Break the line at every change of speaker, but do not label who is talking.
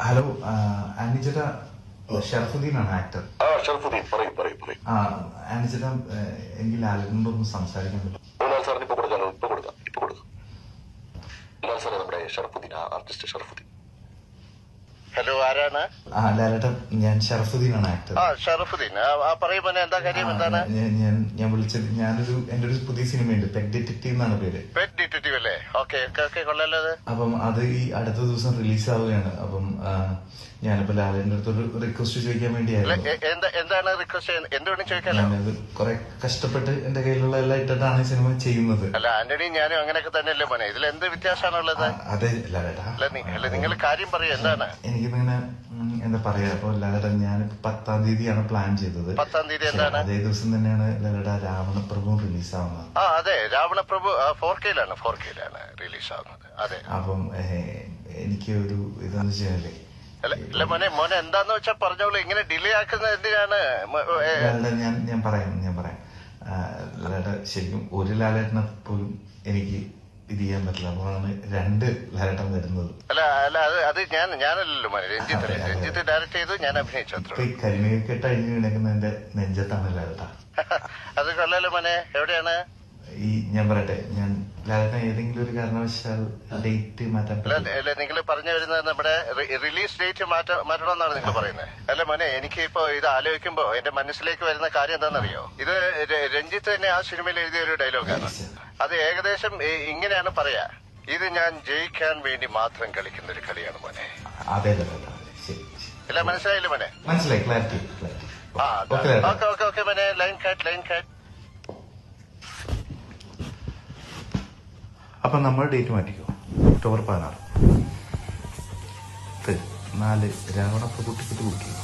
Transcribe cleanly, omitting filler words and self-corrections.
Hello ആനിജല ഷറഫുദ്ദീനാണ് actor.
Sharafudheen പറയും.
ആനിജല എനിക്ക് ലാലിനോടൊന്ന് സംസാരിക്കാൻ പറ്റും?
സാറിന് ഇപ്പൊ കൊടുക്കാം. ലാൽ സാറേ, നമ്മുടെ ഷറഫുദ്ദീൻ, ആർട്ടിസ്റ്റ് ഷറഫുദ്ദീൻ. ഹലോ, ആരാണ്?
ലാലേട്ട, ഞാൻ ഷറഫുദ്ദീനാണ് ആക്ടർ.
ഷറഫുദ്ദീൻ, പറയും. എന്താ കാര്യം? എന്താണ്?
ഞാൻ വിളിച്ചത്, എന്റെ ഒരു പുതിയ സിനിമയുണ്ട്, പെറ്റ് ഡിറ്റക്റ്റീവ് എന്നാണ് പേര്.
പെറ്റ് ഡിറ്റക്റ്റീവ് അല്ലേ? ഓക്കെ, കൊള്ളാലോ അത്.
അപ്പം അത് ഈ അടുത്ത ദിവസം റിലീസ് ആവുകയാണ്. അപ്പം ഞാനിപ്പോ ലാലേന്റെ അടുത്തൊരു റിക്വസ്റ്റ് ചോദിക്കാൻ വേണ്ടിയായിരുന്നു.
എന്താണ് റിക്വസ്റ്റ്? എന്ത് വേണം ചോദിക്കാലോ?
ഞാനത് കുറെ കഷ്ടപ്പെട്ട് എന്റെ കയ്യിലുള്ള എല്ലാം ഇട്ടിട്ടാണ് ഈ സിനിമ ചെയ്യുന്നത്.
അല്ല, ആന്റണി ഞാനും അങ്ങനെയൊക്കെ തന്നെയല്ലേ മോനെ. ഇതിൽ എന്ത് വ്യത്യാസമാണുള്ളത്?
അതെ ലാലേട്ടാ,
അല്ല, നിങ്ങൾ കാര്യം പറയൂ. എന്താണ്?
എനിക്കിങ്ങനെ എന്താ പറയാ, അപ്പൊ ലാലേട്ട, ഞാനിപ്പോ 10-ാം തീയതിയാണ് പ്ലാൻ ചെയ്തത്.
10-ാം തീയതി എന്താണ്?
അതേ ദിവസം തന്നെയാണ് ലാലേട്ട രാവണപ്രഭു റിലീസ് ആവുന്നത്.
അതെ, രാവണപ്രഭു 4K-ലാണ് റിലീസ് ആവുന്നത്. അതെ.
അപ്പം എനിക്ക് ഒരു ഇതെന്ന് വെച്ചാലേ,
അല്ല മോനെ എന്താന്ന് വെച്ചാ പറഞ്ഞോളൂ. ഇങ്ങനെ ഡിലേ ആക്കുന്നത് എന്തിനാണ്?
ഞാൻ പറയാം. ലാലേട്ട, ശരിക്കും ഒരു ലാലേട്ടനെ പോലും എനിക്ക് ഇത് ചെയ്യാൻ പറ്റില്ല. അപ്പോഴാണ് 2 ലാലേട്ടൻ വരുന്നത്.
അല്ല അത് ഞാനല്ലല്ലോ മോനെ, രഞ്ജിത്ത് ഡയറക്ട് ചെയ്തു, ഞാൻ അഭിനയിച്ചു.
അത്ര കരിമയൊക്കെട്ട് അഴിഞ്ഞു കിടക്കുന്ന എന്റെ നെഞ്ചത്താണ് ലാലേട്ട.
അത് കൊള്ളാലോ മോനെ. എവിടെയാണ്?
ഞാൻ പറയട്ടെ, ഞാൻ ലാലേട്ടൻ ഏതെങ്കിലും ഒരു കാരണവശാൽ ഡേറ്റ് മാറ്റാൻ
അല്ല, നിങ്ങൾ പറഞ്ഞു വരുന്നത് നമ്മുടെ റിലീസ് ഡേറ്റ് മാറ്റണമെന്നാണ് നിങ്ങൾ പറയുന്നത്. അല്ല മോനെ, എനിക്ക് ഇപ്പൊ ഇത് ആലോചിക്കുമ്പോ എന്റെ മനസ്സിലേക്ക് വരുന്ന കാര്യം എന്താണെന്നറിയോ? ഇത് രഞ്ജിത്ത് തന്നെ ആ സിനിമയിൽ എഴുതിയ ഒരു ഡയലോഗാണ്. അത് ഏകദേശം ഇങ്ങനെയാണ് പറയാ: ഇത് ഞാൻ ജയിക്കാൻ വേണ്ടി മാത്രം കളിക്കുന്ന ഒരു കളിയാണ് മോനെ.
അതെ,
ഇല്ല, മനസ്സിലായില്ലേ മോനെ?
മനസ്സിലായി. ക്ലാരിറ്റി.
ഓക്കെ മോനെ. Line cut.
അപ്പൊ നമ്മൾ ഡേറ്റ് മാറ്റിക്കോ. ഒക്ടോബർ 16. 4 രാവണപ്രഭു ടിക്കറ്റ് ബുക്ക് ചെയ്യും.